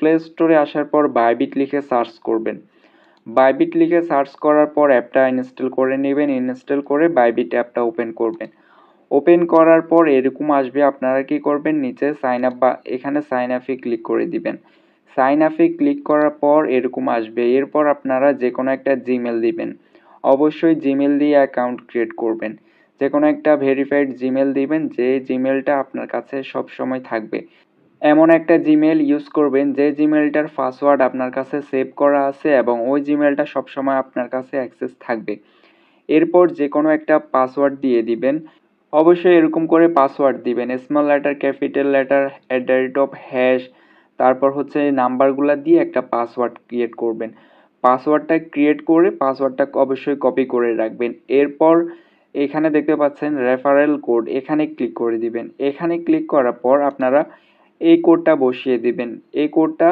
Play স্টোরে আসার পর বাইবিট লিখে সার্চ করবেন। বাইবিট লিখে সার্চ করার পর অ্যাপটা ইনস্টল করে নেবেন। ইনস্টল করে বাইবিট অ্যাপটা ওপেন করবেন। ওপেন করার পর এরকম আসবে, আপনারা কি করবেন, নিচে সাইন আপ বা এখানে সাইন আপে ক্লিক করে দিবেন। সাইন আপে ক্লিক করার পর এরকম আসবে। এরপর আপনারা যে কোনো একটা জিমেল দিবেন। অবশ্যই জিমেল দিয়ে অ্যাকাউন্ট ক্রিয়েট করবেন। যে কোনো একটা ভেরিফাইড জিমেল দিবেন, যে জিমেলটা আপনার কাছে সব সময় থাকবে। এমন একটা জিমেল ইউজ করবেন যে জিমেলটার পাসওয়ার্ড আপনার কাছে সেভ করা আছে এবং ওই জিমেলটা সবসময় আপনার কাছে অ্যাক্সেস থাকবে। এরপর যে কোনো একটা পাসওয়ার্ড দিয়ে দিবেন। অবশ্যই এরকম করে পাসওয়ার্ড দিবেন, স্মল লেটার, ক্যাপিটাল লেটার, @, তারপর হচ্ছে নাম্বারগুলো দিয়ে একটা পাসওয়ার্ড ক্রিয়েট করবেন। পাসওয়ার্ডটা ক্রিয়েট করে পাসওয়ার্ডটা অবশ্যই কপি করে রাখবেন। এরপর এখানে দেখতে পাচ্ছেন রেফারেল কোড, এখানে ক্লিক করে দিবেন। এখানে ক্লিক করার পর আপনারা এই কোডটা বসিয়ে দিবেন। এই কোডটা